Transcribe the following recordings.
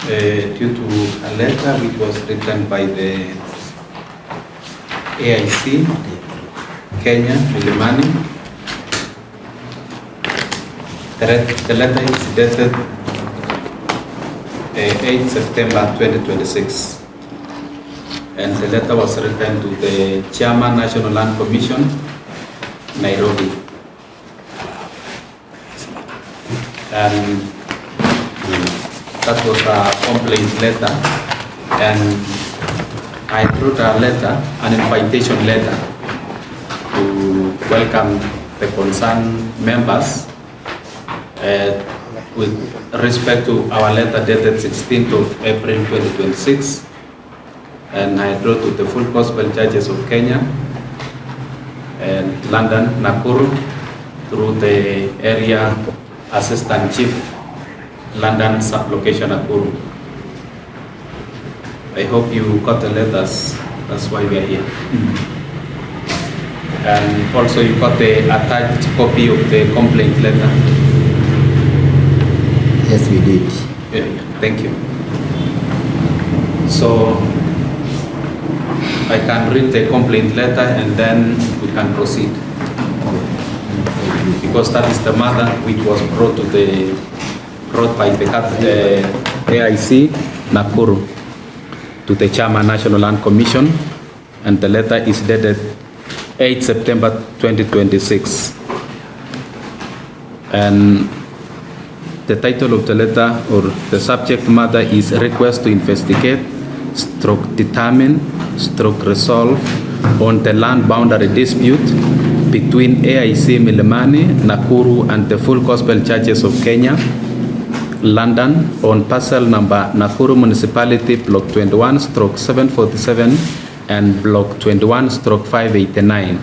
due to a letter which was written by the AIC Kenya Milimani. The letter is dated 8 September 2026, and the letter was written to the Chairman, National Land Commission, Nairobi. And that was a complaint letter, and I wrote a letter, an invitation letter, to welcome the concerned members with respect to our letter dated 16th of April 2026, and I wrote to the full gospel churches of Kenya and London, Nakuru, through the area assistant chief, London sub-location Nakuru. I hope you got the letters, that's why we are here. And also you got the attached copy of the complaint letter. Yes, we did. Yeah, thank you. So I can read the complaint letter and then we can proceed. Because that is the matter which was brought by the AIC Nakuru to the Chairman, National Land Commission, and the letter is dated 8 September 2026. And the title of the letter, or the subject matter, is request to investigate, determine, resolve on the land boundary dispute between AIC Milimani, Nakuru, and the Full Gospel Churches of Kenya, London, on parcel number Nakuru Municipality Block 21/747 and Block 21/589.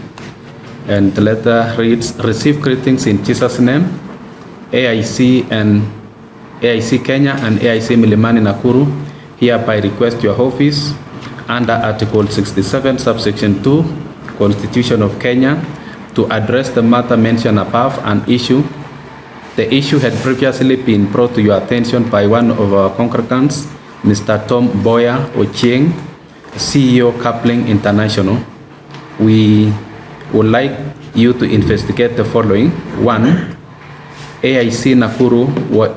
And the letter reads, receive greetings in Jesus' name. AIC Kenya and AIC Milimani Nakuru hereby request your office under Article 67 subsection 2 Constitution of Kenya to address the matter mentioned above and issue. The issue had previously been brought to your attention by one of our congregants, Mr. Tom Boya Ochieng, CEO Coupling International. We would like you to investigate the following. 1. AIC Nakuru were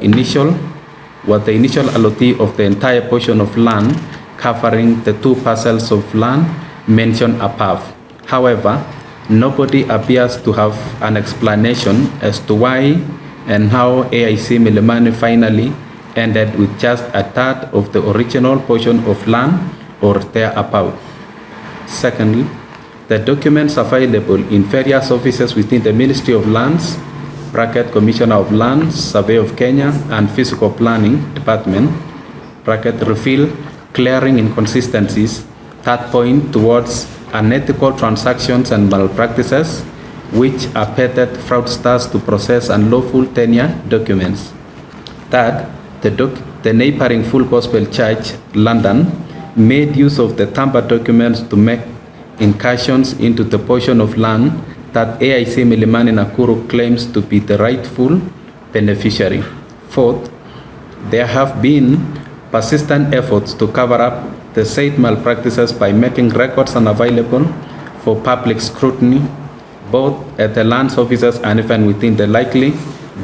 the initial allottee of the entire portion of land covering the 2 parcels of land mentioned above. However, nobody appears to have an explanation as to why and how AIC Milimani finally ended with just a third of the original portion of land or thereabout. Secondly, the documents available in various offices within the Ministry of Lands, Commissioner of Lands, Survey of Kenya, and Physical Planning Department, reveal glaring inconsistencies that point towards unethical transactions and malpractices which abetted fraudsters to process unlawful tenure documents. Third, the neighboring Full Gospel Church, London, made use of the tampered documents to make incursions into the portion of land that AIC Milimani Nakuru claims to be the rightful beneficiary. Fourth, there have been persistent efforts to cover up the said malpractices by making records unavailable for public scrutiny, both at the lands offices and even within the likely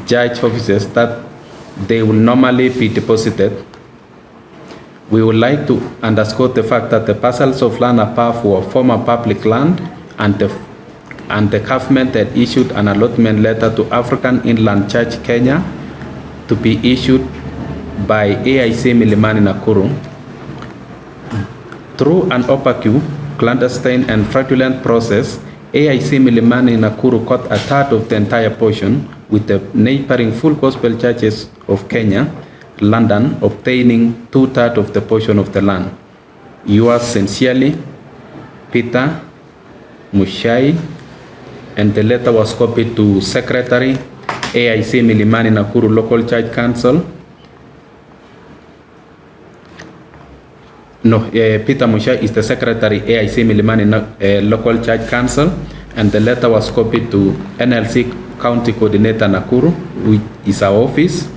judge offices that they will normally be deposited. We would like to underscore the fact that the parcels of land above were former public land, and the government had issued an allotment letter to African Inland Church Kenya to be issued by AIC Milimani Nakuru. Through an opaque, clandestine, and fraudulent process, AIC Milimani Nakuru got a third of the entire portion, with the neighboring Full Gospel Churches of Kenya, London, obtaining 2/3 of the portion of the land. Yours sincerely, Peter Mushai, and the letter was copied to Secretary, AIC Milimani Nakuru Local Church Council. No, Peter Mushai is the Secretary, AIC Milimani Local Church Council, and the letter was copied to NLC County Coordinator Nakuru, which is our office,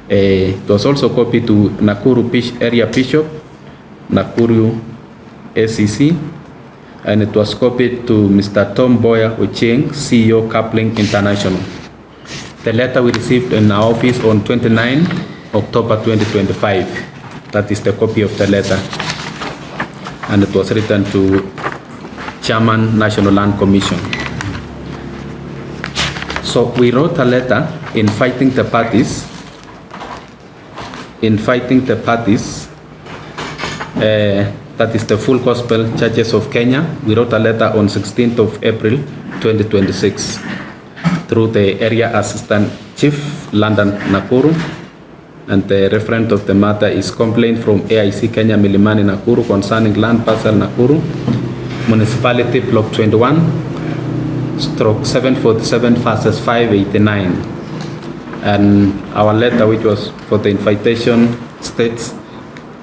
It was also copied to Nakuru area bishop, Nakuru ACC, and it was copied to Mr. Tom Boya Ocheng, CEO Coupling International. The letter we received in our office on 29 October 2025. That is the copy of the letter. And it was written to Chairman National Land Commission. So we wrote a letter inviting the parties, that is the Full Gospel Churches of Kenya. We wrote a letter on 16th of April 2026 through the Area Assistant Chief, London, Nakuru. And the referent of the matter is complaint from AIC Kenya Milimani Nakuru concerning land parcel Nakuru, Municipality Block 21/747 verses 589. And our letter, which was for the invitation, states,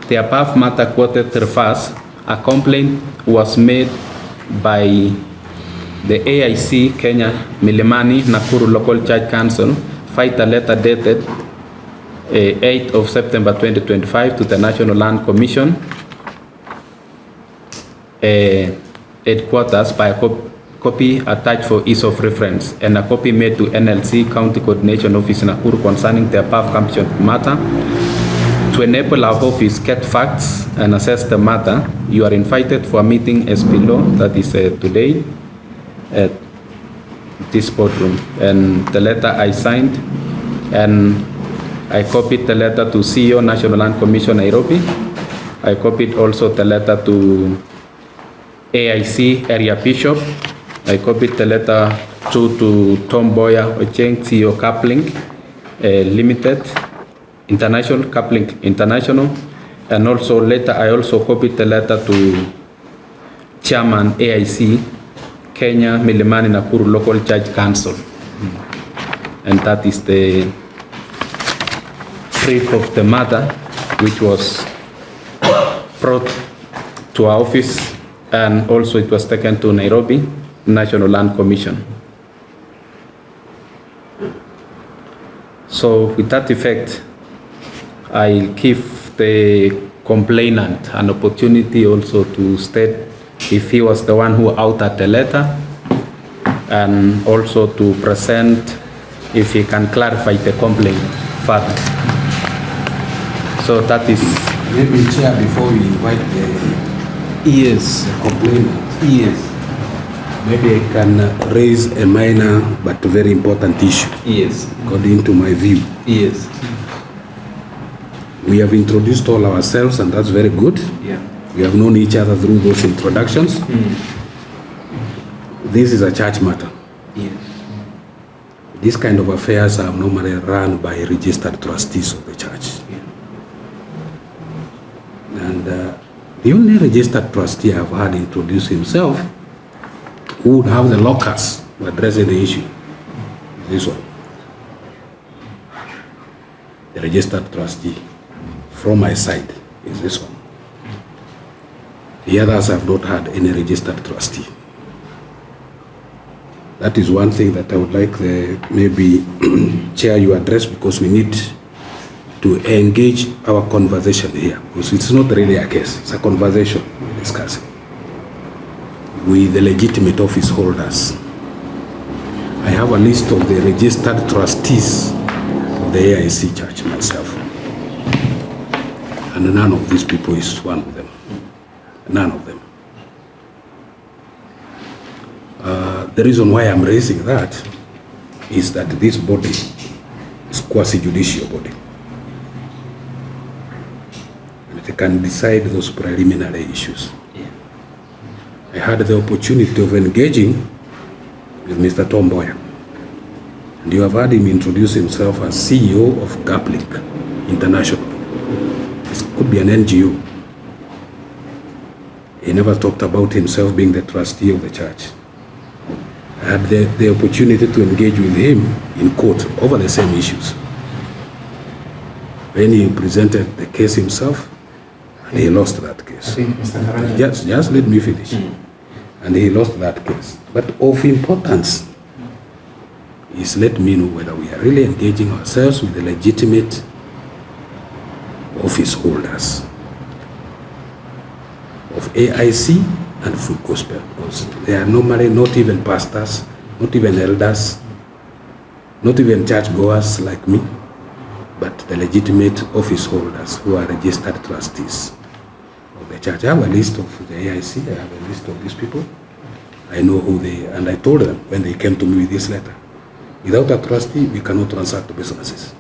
the above matter quoted refers, a complaint was made by the AIC Kenya Milimani Nakuru Local Church Council, filed a letter dated 8th of September 2025 to the National Land Commission headquarters by a copy attached for ease of reference, and a copy made to NLC County Coordination Office Nakuru concerning the above mentioned matter. To enable our office get facts and assess the matter, you are invited for a meeting as below, that is today at this boardroom. And the letter I signed, and I copied the letter to CEO National Land Commission Nairobi. I copied also the letter to AIC Area Bishop. I copied the letter to Tom Boya Ocheng, CEO Coupling Limited, International, Coupling International. And also later I also copied the letter to Chairman AIC Kenya Milimani Nakuru Local Church Council. And that is the brief of the matter, which was brought to our office, and also it was taken to Nairobi National Land Commission. So with that effect, I'll give the complainant an opportunity also to state if he was the one who authored the letter, and also to present if he can clarify the complaint further. So that is... Maybe, Chair, before we invite the complainant, maybe I can raise a minor but very important issue. According to my view. We have introduced all ourselves, and that's very good. We have known each other through those introductions. This is a church matter. These kind of affairs are normally run by registered trustees of the church. And the only registered trustee I've had introduce himself, who would have the locus to address the issue, is this one. The registered trustee from my side is this one. The others have not had any registered trustee. That is one thing that I would like maybe Chair you address, because we need to engage our conversation here, because it's not really a case, it's a conversation we're discussing with the legitimate office holders. I have a list of the registered trustees of the AIC Church myself, and none of these people is one of them. None of them. The reason why I'm raising that is that this body is quasi-judicial body. And it can decide those preliminary issues. I had the opportunity of engaging with Mr. Tom Boya. And you have heard him introduce himself as CEO of Coupling International. This could be an NGO. He never talked about himself being the trustee of the church. I had the opportunity to engage with him in court over the same issues. When he presented the case himself, and he lost that case. Just let me finish. And he lost that case. But of importance is let me know whether we are really engaging ourselves with the legitimate office holders of AIC and Full Gospel, because they are normally not even pastors, not even elders, not even church goers like me, but the legitimate office holders who are registered trustees of the church. I have a list of the AIC, I have a list of these people. I know who they are, and I told them when they came to me with this letter, without a trustee, we cannot transact businesses.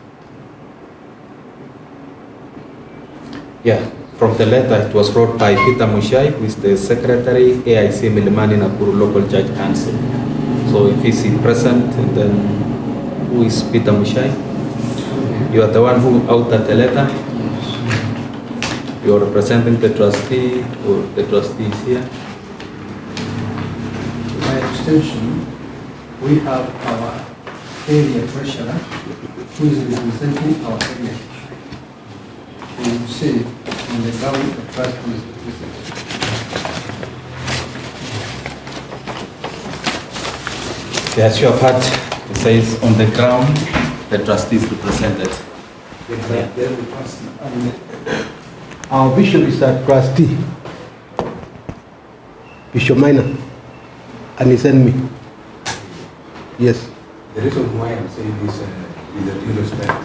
Yeah, from the letter, it was wrote by Peter Mushai, who is the Secretary, AIC Milimani Nakuru Local Judge Council. So if he's present, then who is Peter Mushai? You are the one who authored the letter? You are representing the trustee, or the trustee is here? By extension, we have our area treasurer who is representing our area. We will say on the ground the trustee is represented. Yes, you have heard, it says on the ground, the trustee is represented. And our bishop is a trustee, Bishop Minor, and he sent me. Yes. The reason why I'm saying this with a due respect,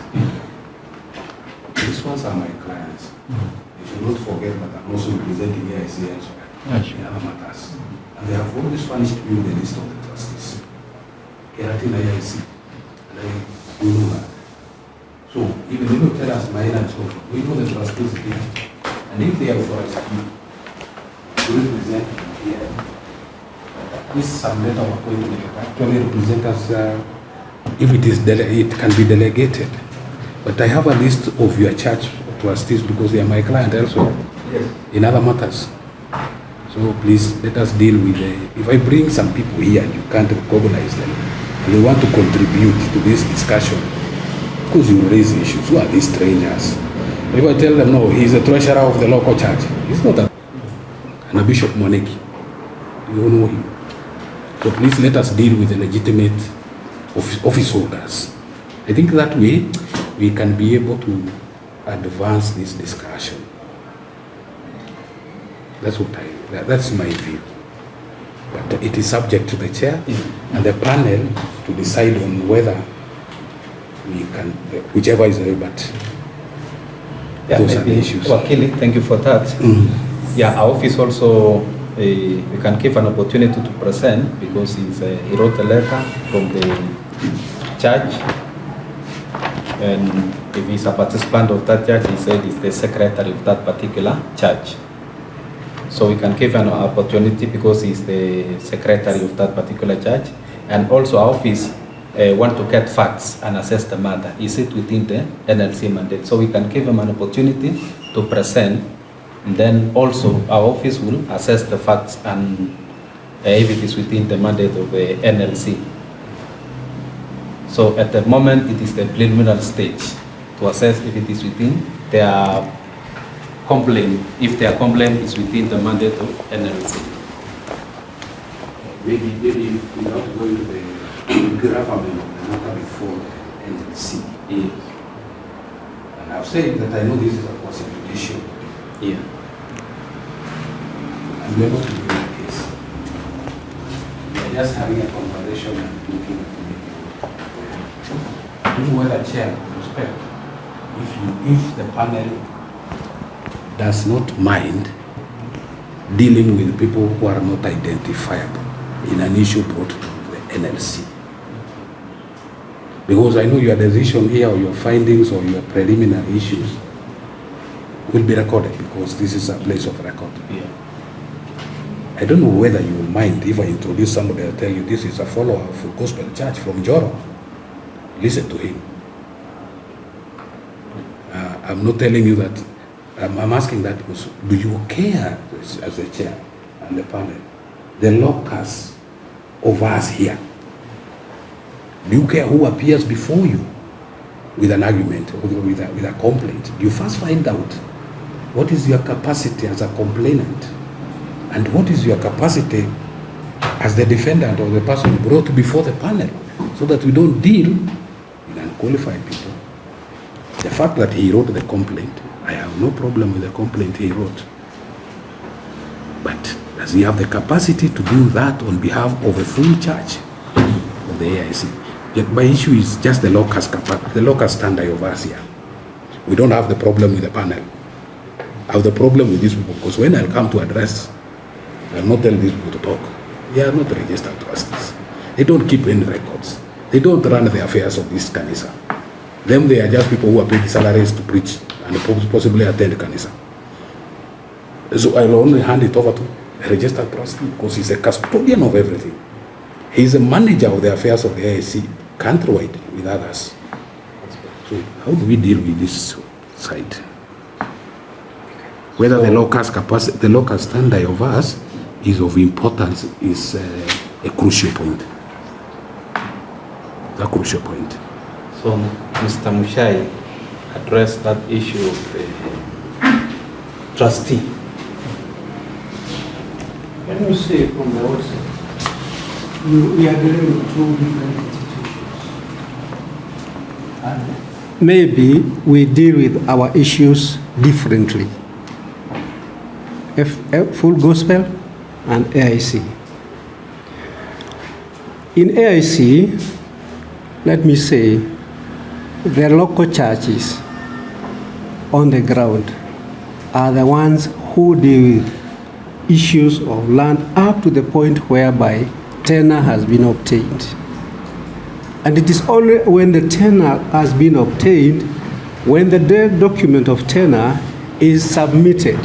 these ones are my clients. You should not forget that I'm also representing AIC in other matters. And they have always furnished me with the list of the trustees. Keratin AIC, and we know that. So even if you tell us Minor and so forth, we know the trustees here. And if they authorize you to represent here, this is some letter we're going to make. Actually represent us, if it is it can be delegated. But I have a list of your church trustees because they are my client also in other matters. So please let us deal with if I bring some people here and you can't recognize them and they want to contribute to this discussion, of course you will raise issues. Who are these strangers? If I tell them, no, he's the treasurer of the local church, he's not that. And a Bishop Moneki, you don't know him. So please let us deal with the legitimate office holders. I think that way we can be able to advance this discussion. That's my view. But it is subject to the chair and the panel to decide on whether we can, whichever is the but those are the issues. Wakili, thank you for that. Yeah, our office also, we can give an opportunity to present because he wrote a letter from the church, and if he's a participant of that church, he said he's the secretary of that particular church. So we can give an opportunity because he's the secretary of that particular church, and also our office want to get facts and assess the matter. Is it within the NLC mandate? So we can give him an opportunity to present, and then also our office will assess the facts and if it is within the mandate of the NLC. So at the moment, it is the preliminary stage to assess if it is within their complaint, if their complaint is within the mandate of NLC. Maybe without going to the gravamen of the matter before the NLC. Yes. And I've said that I know this is a possible issue. Yeah. I'm able to do the case. We are just having a conversation and looking at the I don't know whether chair with respect, if the panel does not mind dealing with people who are not identifiable in an issue brought to the NLC. Because I know your decision here or your findings or your preliminary issues will be recorded because this is a place of record. Yeah. I don't know whether you will mind if I introduce somebody and tell you this is a follower of Gospel Church from Joro. Listen to him. I'm not telling you that. I'm asking that because do you care as the chair and the panel, the locus of us here? Do you care who appears before you with an argument or with a complaint? Do you first find out what is your capacity as a complainant and what is your capacity as the defendant or the person brought before the panel, so that we don't deal with unqualified people? The fact that he wrote the complaint I have no problem with the complaint he wrote. But does he have the capacity to do that on behalf of a full church of the AIC? My issue is just the locus standi of us here. We don't have the problem with the panel. I have the problem with these people, because when I come to address, I'll not tell these people to talk. They are not registered trustees. They don't keep any records. They don't run the affairs of this Kanisa. Them, they are just people who are paid salaries to preach and possibly attend Kanisa. So I'll only hand it over to a registered trustee, because he's a custodian of everything. He's a manager of the affairs of the AIC countrywide with others. So how do we deal with this side? Whether the locus capacity, the locus standard of us is of importance is a crucial point. A crucial point. So Mr. Mushai addressed that issue of the trustee. Let me say from the outset, we are dealing with two different institutions. And maybe we deal with our issues differently. Full Gospel and AIC. In AIC, let me say, the local churches on the ground are the ones who deal with issues of land up to the point whereby tenure has been obtained. And it is only when the tenure has been obtained, when the document of tenure is submitted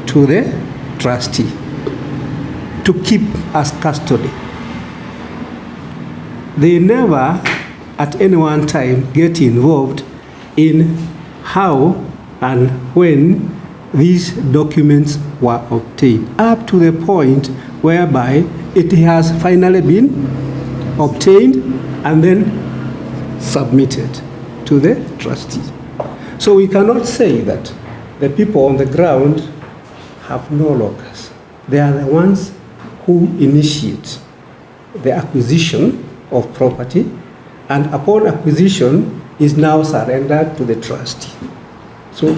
to the trustee to keep as custody. They never at any one time get involved in how and when these documents were obtained, up to the point whereby it has finally been obtained and then submitted to the trustee. So we cannot say that the people on the ground have no locus. They are the ones who initiate the acquisition of property, and upon acquisition is now surrendered to the trustee. So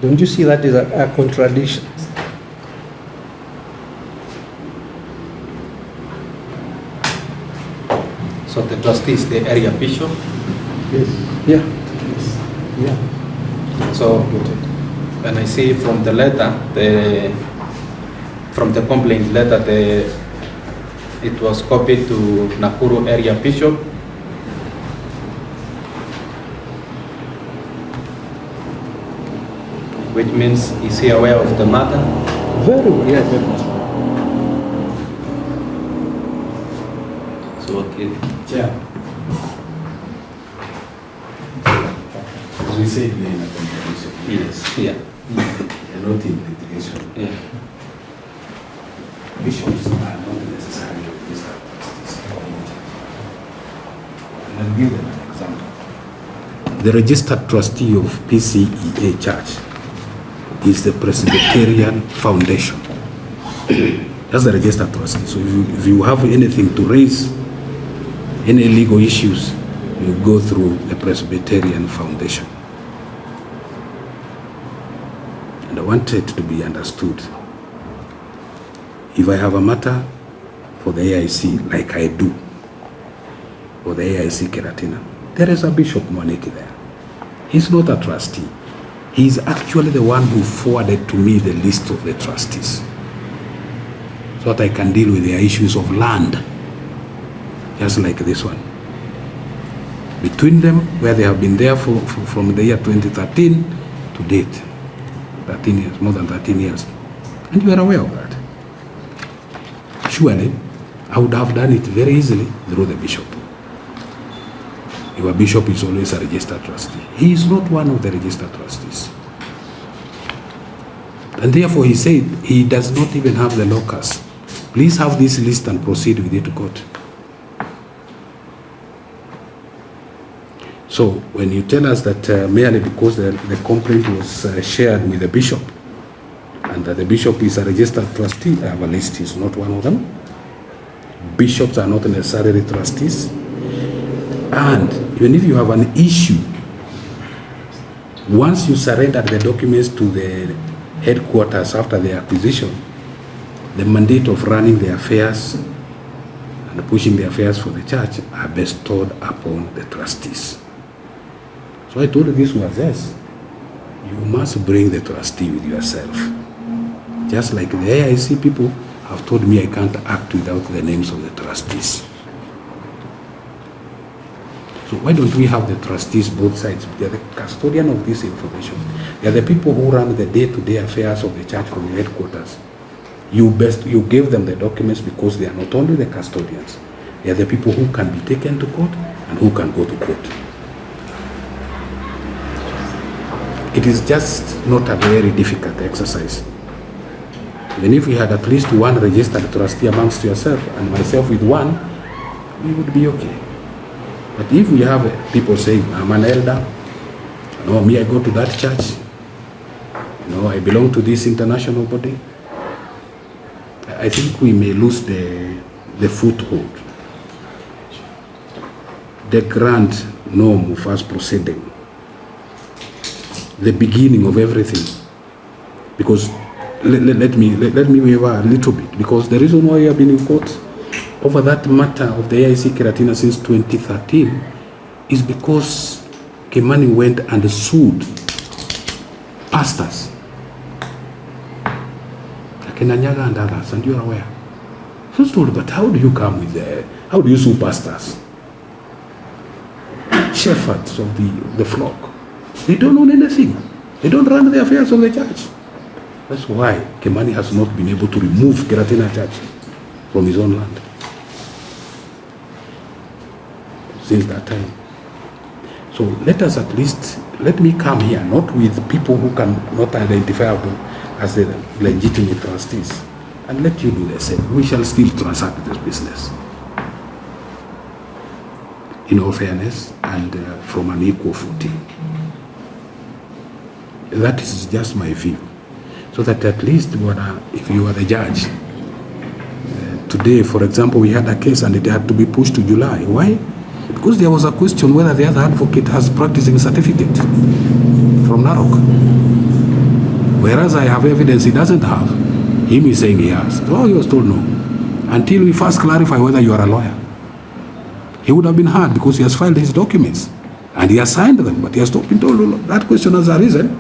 don't you see that is a contradiction? So the trustee is the area bishop. Yes. Yeah. Yes. Yeah. So when I see from the letter, from the complaint letter, it was copied to Nakuru area bishop. Which means, is he aware of the matter? Very well, yeah, very much. So, okay. Chair. As we said, we are in a competition. Yes, yeah. We are not in litigation. Yeah. Bishops are not necessarily registered trustees. And I'll give them an example. The registered trustee of PCEA Church is the Presbyterian Foundation. That's the registered trustee. So if you have anything to raise, any legal issues, you go through the Presbyterian Foundation. And I want it to be understood. If I have a matter for the AIC, like I do, for the AIC Keratina, there is a Bishop Mwaniki there. He's not a trustee. He's actually the one who forwarded to me the list of the trustees, so that I can deal with their issues of land, just like this one. Between them, where they have been there from the year 2013 to date, 13 years, more than 13 years. And you are aware of that. Surely, I would have done it very easily through the bishop. Your bishop is always a registered trustee. He is not one of the registered trustees. And therefore he said he does not even have the locus. Please have this list and proceed with it to court. So when you tell us that merely because the complaint was shared with the bishop, and that the bishop is a registered trustee, our list is not one of them. Bishops are not necessarily trustees. And even if you have an issue Once you surrender the documents to the headquarters after the acquisition, the mandate of running the affairs and pushing the affairs for the church are bestowed upon the trustees. So I told this was yes. You must bring the trustee with yourself. Just like the AIC people have told me I can't act without the names of the trustees. So why don't we have the trustees both sides? They are the custodian of this information. They are the people who run the day-to-day affairs of the church from the headquarters. You give them the documents because they are not only the custodians, they are the people who can be taken to court and who can go to court. It is just not a very difficult exercise. Even if we had at least one registered trustee amongst yourself and myself with one, we would be okay. But if we have people saying, I'm an elder, no, me, I go to that church, no, I belong to this international body, I think we may lose the foothold, the grand norm of us proceeding, the beginning of everything. Because let me waver a little bit, because the reason why we have been in court over that matter of the AIC Keratina since 2013 is because Kimani went and sued pastors, Kenanyaga and others, and you are aware. First of all, but how do you come with how do you sue pastors? Shepherds of the flock. They don't own anything. They don't run the affairs of the church. That's why Kimani has not been able to remove Keratina Church from his own land since that time. So let us at least, let me come here, not with people who can not identifiable as the legitimate trustees, and let you do the same. We shall still transact this business in all fairness and from an equal footing. That is just my view. So that at least if you are the judge, today, for example, we had a case and it had to be pushed to July. Why? Because there was a question whether the other advocate has practicing certificate from Narok. Whereas I have evidence he doesn't have. Him is saying he has. Oh, he was told no. Until we first clarify whether you are a lawyer. He would have been hard because he has filed his documents and he has signed them, but he has been told that question has arisen.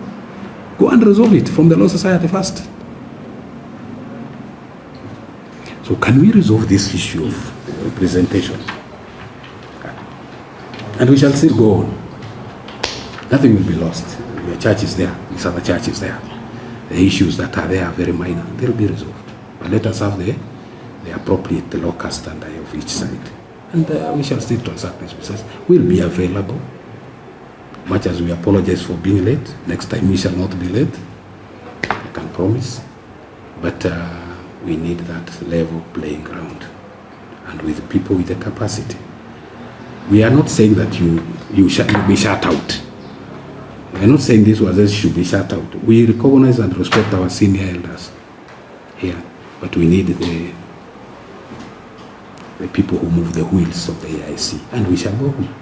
Go and resolve it from the Law Society first. So can we resolve this issue of representation? And we shall still go on. Nothing will be lost. Your church is there. This other church is there. The issues that are there are very minor. They'll be resolved. But let us have the appropriate locus standi of each side. And we shall still transact this business. We'll be available. Much as we apologize for being late, next time we shall not be late. I can promise. But we need that level playing ground. And with people with the capacity. We are not saying that you should be shut out. We are not saying this was as should be shut out. We recognize and respect our senior elders here, but we need the people who move the wheels of the AIC, and we shall go home.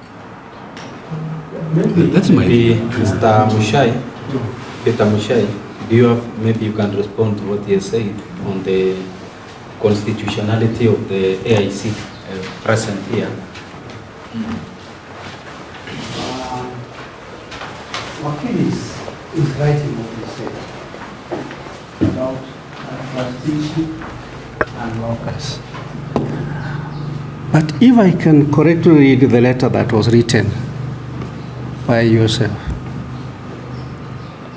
That's my view. Mr. Mushai, Peter Mushai, do you have, maybe you can respond to what he has said on the constitutionality of the AIC present here? Wakil is right in what he said about trusteeship and locus. But if I can correctly read the letter that was written by yourself,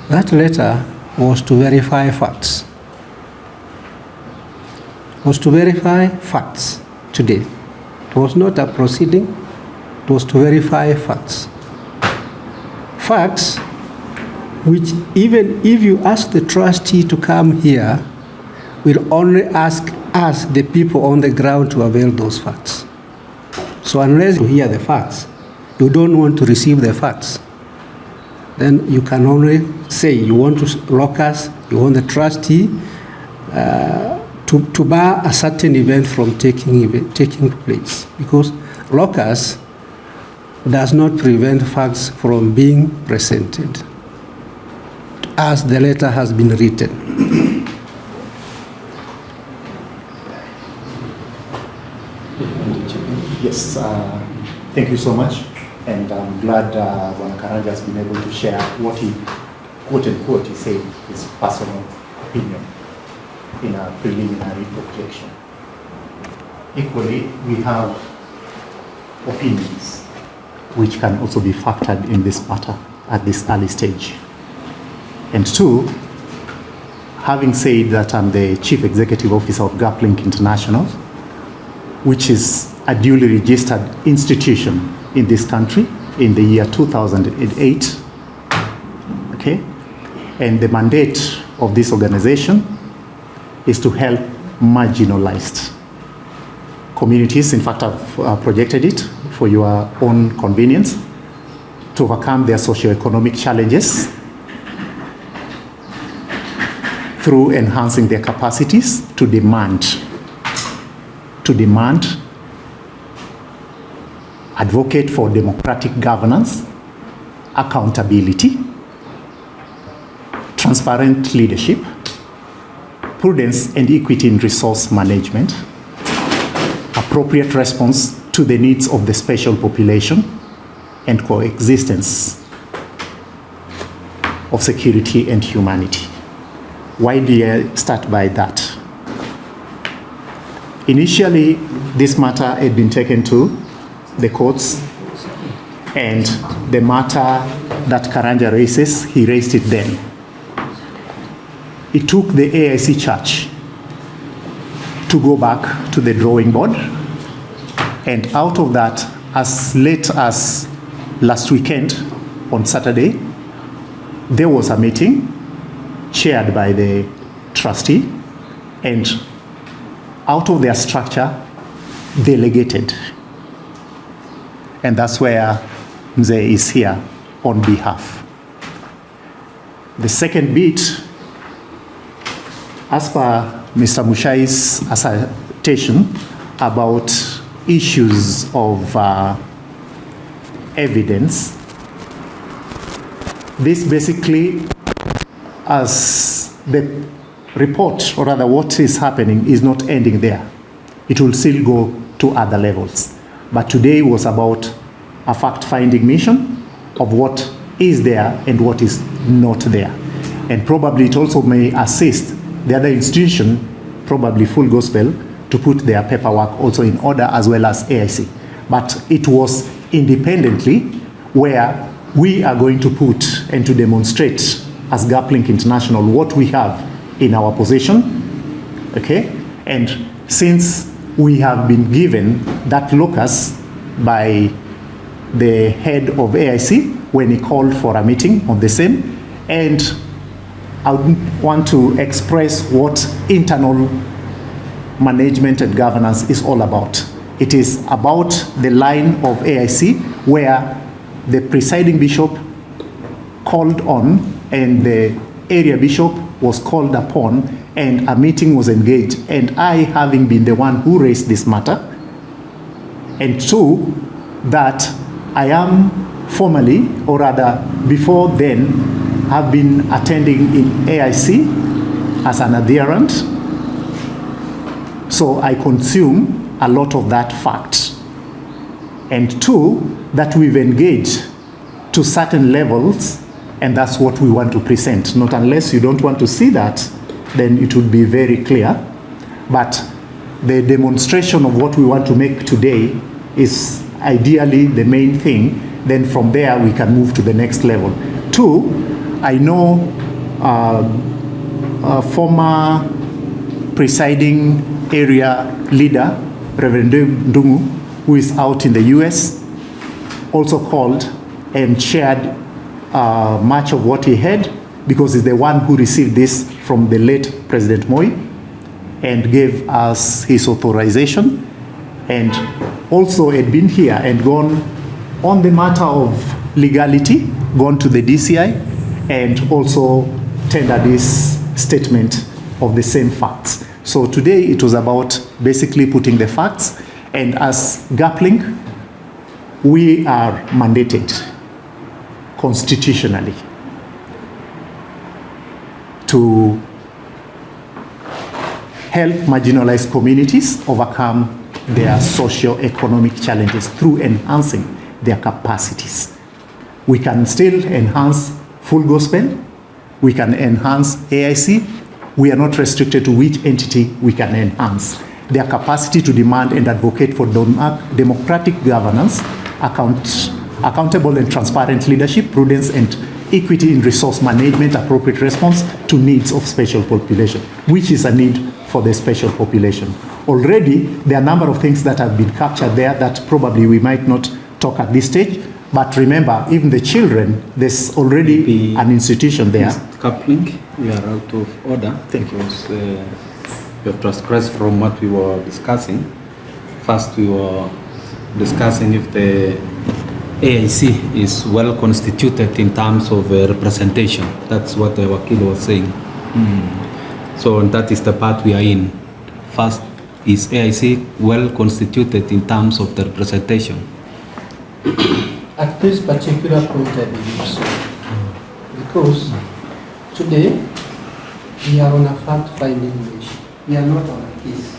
that letter was to verify facts. Was to verify facts today. It was not a proceeding. It was to verify facts. Facts which even if you ask the trustee to come here, will only ask us, the people on the ground, to avail those facts. So unless you hear the facts, you don't want to receive the facts, then you can only say you want to lock us, you want the trustee to bar a certain event from taking place. Because locus does not prevent facts from being presented. as the letter has been written. Yes, thank you so much. And I'm glad Bwana Karanja has been able to share what he, quote unquote, he said his personal opinion in a preliminary objection. Equally, we have opinions which can also be factored in this matter at this early stage. And two, having said that I'm the Chief Executive Officer of GapLink International, which is a duly registered institution in this country in the year 2008, okay? And the mandate of this organization is to help marginalized communities. In fact, I've projected it for your own convenience, to overcome their socioeconomic challenges through enhancing their capacities to demand, advocate for democratic governance, accountability, transparent leadership, prudence and equity in resource management, appropriate response to the needs of the special population, and coexistence of security and humanity. Why do I start by that? Initially, this matter had been taken to the courts, and the matter that Karanja raises, he raised it then. It took the AIC church to go back to the drawing board, and out of that, as late as last weekend on Saturday, there was a meeting chaired by the trustee, and out of their structure, delegated. And that's where Mzee is here on behalf. The second bit, as per Mr. Mushai's assertion about issues of evidence, this basically, as the report, or rather what is happening, is not ending there. It will still go to other levels. But today was about a fact-finding mission of what is there and what is not there. And probably it also may assist the other institution, probably Full Gospel, to put their paperwork also in order, as well as AIC. But it was independently where we are going to put and to demonstrate as GapLink International what we have in our possession, okay? And since we have been given that locus by the head of AIC when he called for a meeting on the same, and I would want to express what internal management and governance is all about. It is about the line of AIC where the presiding bishop called on and the area bishop was called upon and a meeting was engaged, and I, having been the one who raised this matter, and two, that I am formally, or rather before then, have been attending in AIC as an adherent, so I consume a lot of that fact. And two, that we've engaged to certain levels, and that's what we want to present. Not unless you don't want to see that, then it would be very clear. But the demonstration of what we want to make today is ideally the main thing. Then from there, we can move to the next level. Two, I know a former presiding area leader, Reverend Ndungu, who is out in the US, also called and shared much of what he had, because he's the one who received this from the late President Moi and gave us his authorization, and also had been here and gone on the matter of legality, gone to the DCI, and also tendered this statement of the same facts. So today it was about basically putting the facts, and as GapLink, we are mandated constitutionally to help marginalized communities overcome their socio-economic challenges through enhancing their capacities. We can still enhance full gospel, we can enhance AIC, we are not restricted to which entity we can enhance. Their capacity to demand and advocate for democratic governance, accountable and transparent leadership, prudence and equity in resource management, appropriate response to needs of special population, which is a need for the special population. Already, there are a number of things that have been captured there that probably we might not talk at this stage, but remember, even the children, there's already an institution there. Coupling, we are out of order. Thank you. Because, you have transgressed from what we were discussing. First, we were discussing if the AIC is well constituted in terms of representation. That's what the Wakil was saying. So that is the part we are in. First, is AIC well constituted in terms of the representation? At this particular point, I believe so. Because today, we are on a fact-finding mission. We are not on a case.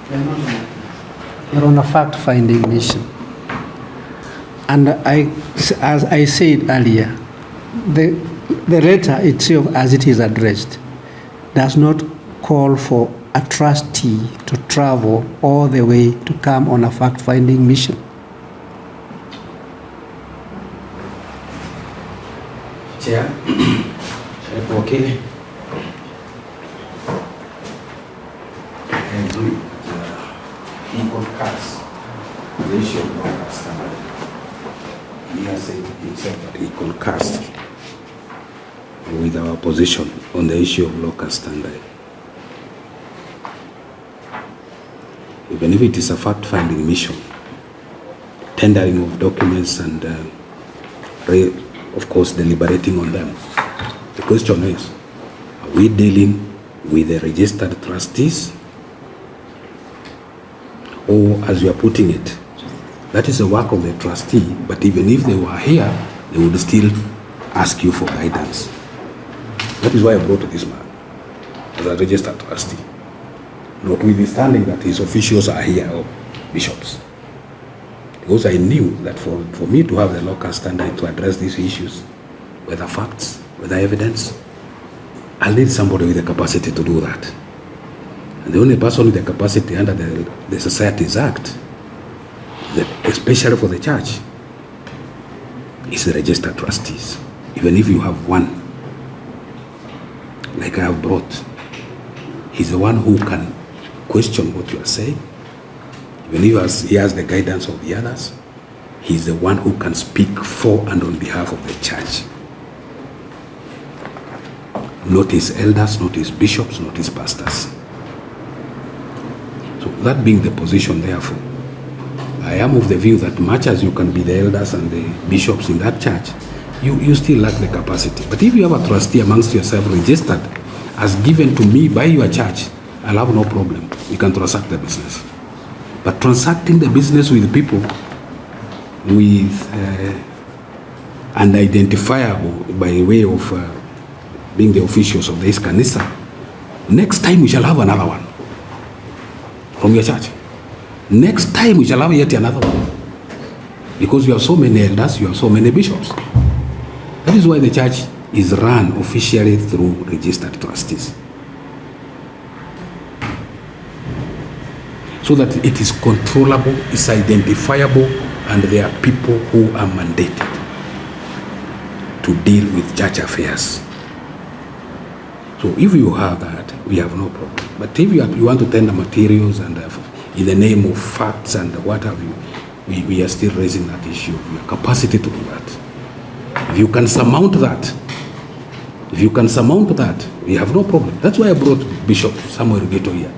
We are not on a case. We are on a fact-finding mission. And as I said earlier, the letter itself, as it is addressed, does not call for a trustee to travel all the way to come on a fact-finding mission. Chair, okay. And do equal cuts, the issue of low-caste standard. He has said himself that equal caste with our position on the issue of low-caste standard. Even if it is a fact-finding mission, tendering of documents and of course deliberating on them. The question is, are we dealing with the registered trustees? Or as you are putting it, that is the work of the trustee, but even if they were here, they would still ask you for guidance. That is why I brought this man as a registered trustee. Notwithstanding that his officials are here, or bishops. Because I knew that for me to have the local standard to address these issues, whether facts, whether evidence, I'll need somebody with the capacity to do that. And the only person with the capacity under the Societies Act, especially for the church, is the registered trustees. Even if you have one, like I have brought, he's the one who can question what you are saying. Even if he has the guidance of the others, he's the one who can speak for and on behalf of the church. Not his elders, not his bishops, not his pastors. So that being the position, therefore, I am of the view that much as you can be the elders and the bishops in that church, you still lack the capacity. But if you have a trustee amongst yourself registered as given to me by your church, I'll have no problem. We can transact the business. But transacting the business with people with unidentifiable by way of being the officials of this kanisa, next time we shall have another one from your church. Next time we shall have yet another one. Because you have so many elders, you have so many bishops. That is why the church is run officially through registered trustees. So that it is controllable, it's identifiable, and there are people who are mandated to deal with church affairs. So if you have that, we have no problem. But if you want to tender materials and in the name of facts and what have you, we are still raising that issue of your capacity to do that. If you can surmount that, we have no problem. That's why I brought Bishop Samuel Geto here.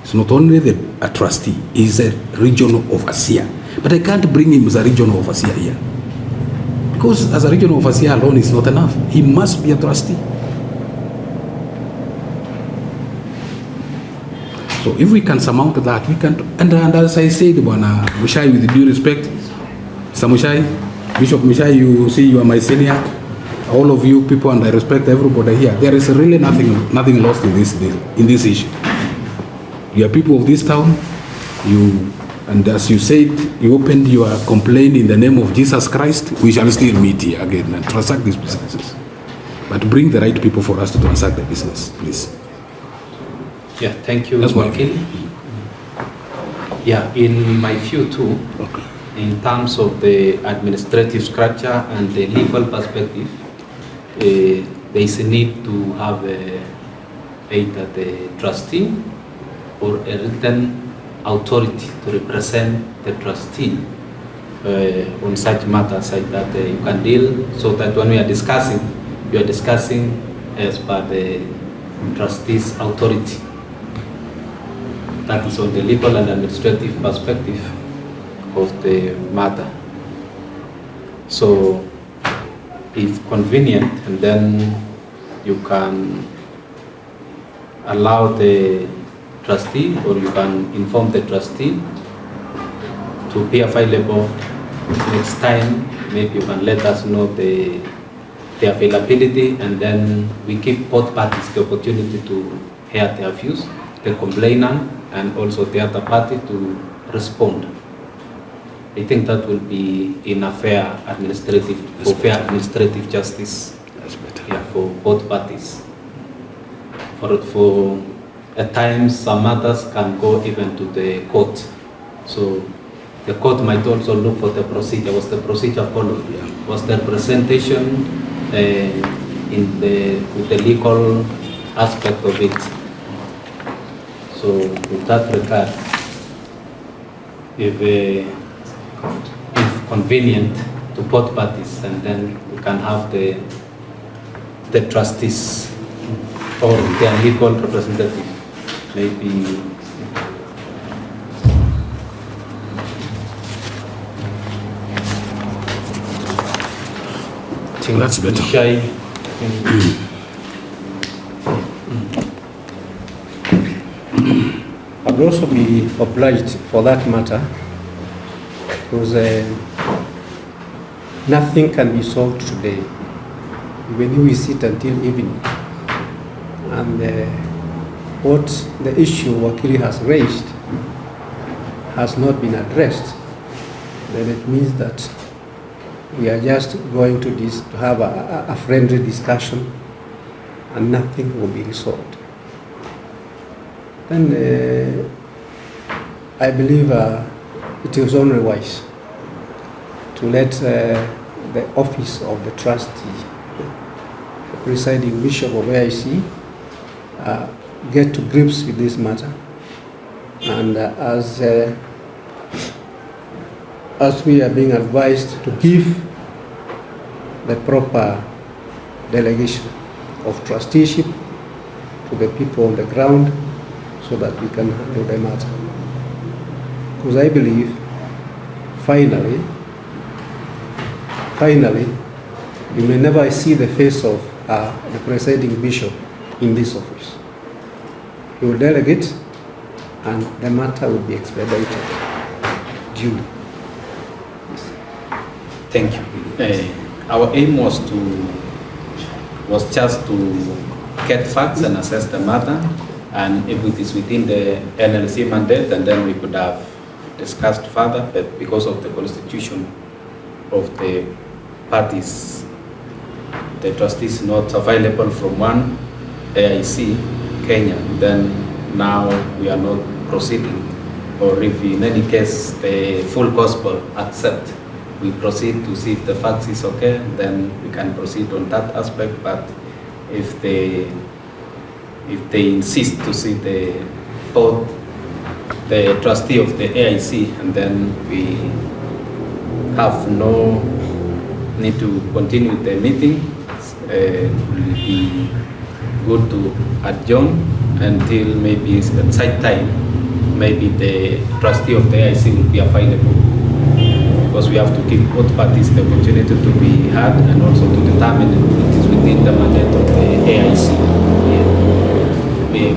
It's not only a trustee, he's a regional overseer. But I can't bring him as a regional overseer here. Because as a regional overseer alone is not enough. He must be a trustee. So if we can surmount that, we can. And as I said, Bwana Mushai, with due respect, Mr. Mushai, Bishop Mushai, you see you are my senior. all of you people, and I respect everybody here, there is really nothing lost in this issue. You are people of this town, and as you said, you opened your complaint in the name of Jesus Christ. We shall still meet here again and transact these businesses. But bring the right people for us to transact the business, please. Yeah, thank you, That's my Wakili. Yeah, in my view too, in terms of the administrative structure and the legal perspective, there is a need to have either the trustee or a written authority to represent the trustee on such matters like that you can deal, so that when we are discussing, you are discussing as per the trustee's authority. That is on the legal and administrative perspective of the matter. So if convenient, and then you can allow the trustee, or you can inform the trustee to be available next time. Maybe you can let us know the availability, and then we give both parties the opportunity to hear their views, the complainant and also the other party to respond. I think that will be in a fair administrative justice. That's better. Yeah, for both parties. For at times some matters can go even to the court. So the court might also look for the procedure. Was the procedure followed? Yeah. Was the presentation with the legal aspect of it? So with that regard, if convenient to both parties, and then we can have the trustees or their legal representative, maybe That's better. Shai, I would also be obliged for that matter, because nothing can be solved today, even if we sit until evening. And what the issue Wakili has raised has not been addressed, then it means that we are just going to have a friendly discussion and nothing will be resolved. Then I believe it is only wise to let the office of the trustee, the presiding bishop of AIC, get to grips with this matter. And as we are being advised to give the proper delegation of trusteeship to the people on the ground, so that we can handle the matter. Because I believe, finally, you may never see the face of the presiding bishop in this office. He will delegate, and the matter will be expedited duly. thank you. Our aim was just to get facts and assess the matter, and if it is within the NLC mandate, and then we could have discussed further, but because of the constitution of the parties, the trustees not available from one AIC, Kenya, then now we are not proceeding. Or if in any case the full gospel accept, we proceed to see if the facts is okay, then we can proceed on that aspect. But if they insist to see both the trustee of the AIC, and then we have no need to continue the meeting, it will be good to adjourn until maybe at side time, maybe the trustee of the AIC will be available, because we have to give both parties the opportunity to be heard, and also to determine if it is within the mandate of the AIC,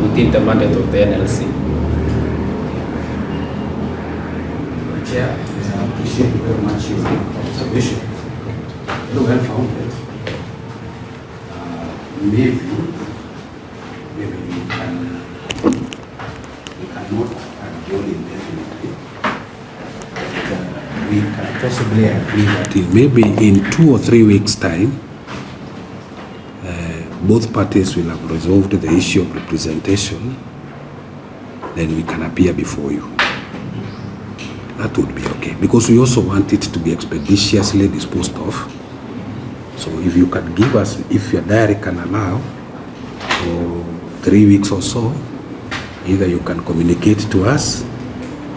within the mandate of the NLC. Chair, I appreciate very much your observation. Very well founded. maybe we cannot adjourn indefinitely. We can possibly agree that maybe in 2 or 3 weeks' time, both parties will have resolved the issue of representation, then we can appear before you. That would be okay, because we also want it to be expeditiously disposed of. So if you can give us, if your diary can allow, for 3 weeks or so, either you can communicate to us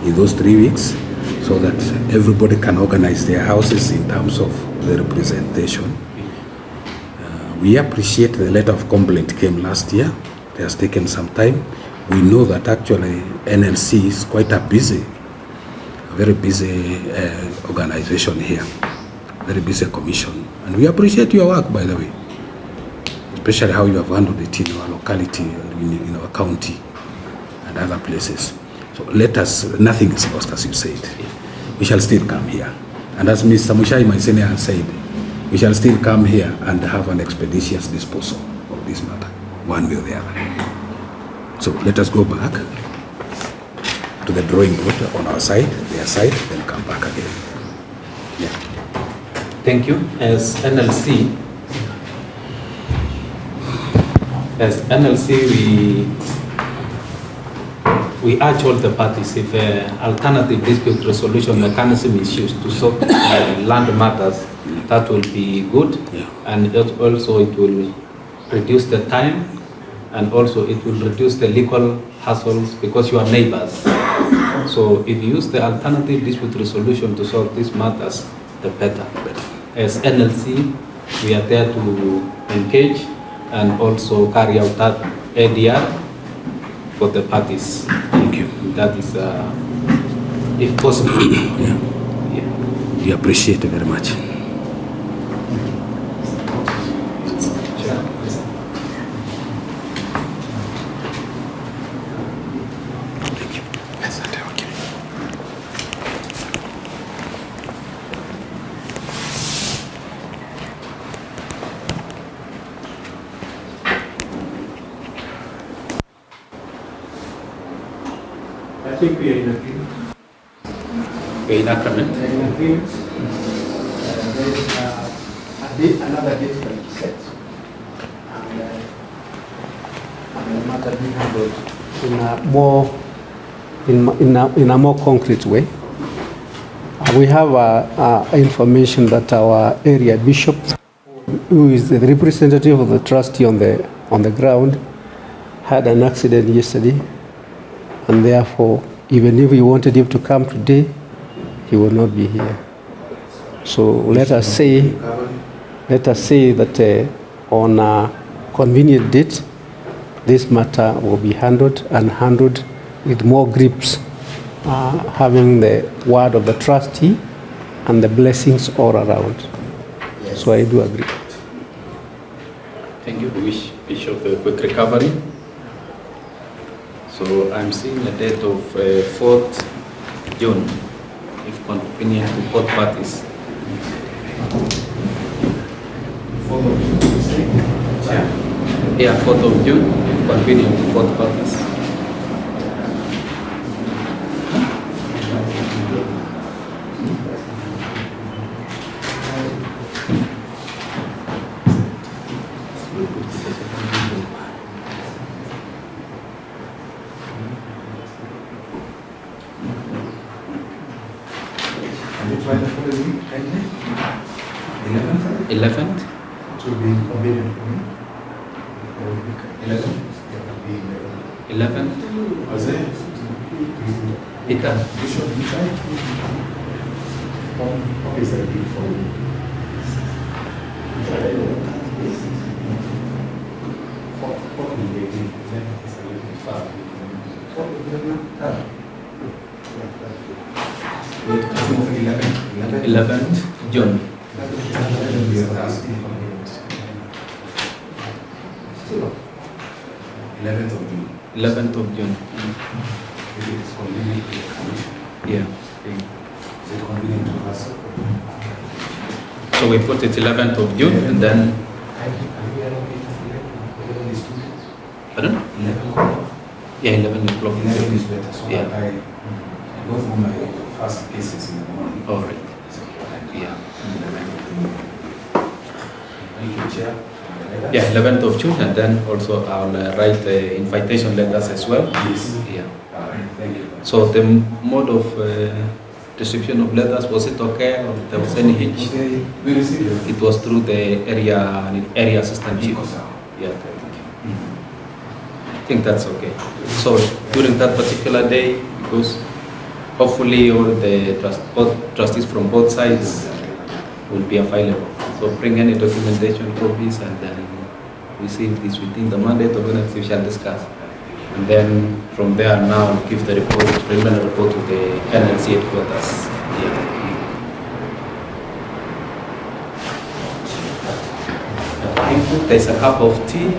in those 3 weeks so that everybody can organize their houses in terms of the representation. We appreciate the letter of complaint came last year. It has taken some time. We know that actually NLC is quite a very busy organization here, very busy commission. And we appreciate your work, by the way, especially how you have handled it in our locality, in our county and other places. So let us, nothing is lost, as you said. We shall still come here. And as Mr. Mushai, my senior, has said, we shall still come here and have an expeditious disposal of this matter, one way or the other. So let us go back to the drawing board on our side, their side, then come back again. Yeah. Thank you. As NLC, we urge all the parties, if an alternative dispute resolution mechanism is used to solve land matters, that will be good. Yeah. And also it will reduce the time, and also it will reduce the legal hassles, because you are neighbors. So if you use the alternative dispute resolution to solve these matters, the better. As NLC, we are there to engage and also carry out that ADR for the parties. Thank you. That is, if possible. Yeah. Yeah. We appreciate it very much. I think we are in agreement. Okay, in agreement. We are in agreement. There is another date that is set. And the matter being handled in a more concrete way. We have information that our area bishop, who is the representative of the trustee on the ground, had an accident yesterday, and therefore, even if we wanted him to come today, he will not be here. So let us say that on a convenient date, this matter will be handled with more grips, having the word of the trustee and the blessings all around. Yes. So I do agree. Thank you. We wish Bishop a quick recovery. So I'm seeing a date of 4th June, if convenient to both parties. 4th of June, you say? Yeah, 4th of June, if convenient to both parties. And which one the following week? 11th? It will be convenient for me. 11th? 11th? Was it? Peter? Bishop, you try? What is that for you? Eleventh June. 11th of June. If it is convenient to the commission. Yeah. Is it convenient to us? So we put it 11th of June, and then Pardon? 11 o'clock. Yeah, 11 o'clock. 11 is better, so Yeah. that I go through my first cases in the morning. All right. It's okay. Yeah. Thank you, Chair. Yeah, 11th of June, and then also I'll write invitation letters as well. Yes. Yeah. All right, thank you. So the mode of distribution of letters, was it okay, or there was any hitch? Okay, we received it. It was through the area assistant chief. Yeah. I think that's okay. So during that particular day, because hopefully all the both trustees from both sides will be available. So bring any documentation copies, and then we see if this within the mandate of the we shall discuss. And then from there now give the report, preliminary report to the NLC headquarters. Yeah. Thank you. There's a cup of tea.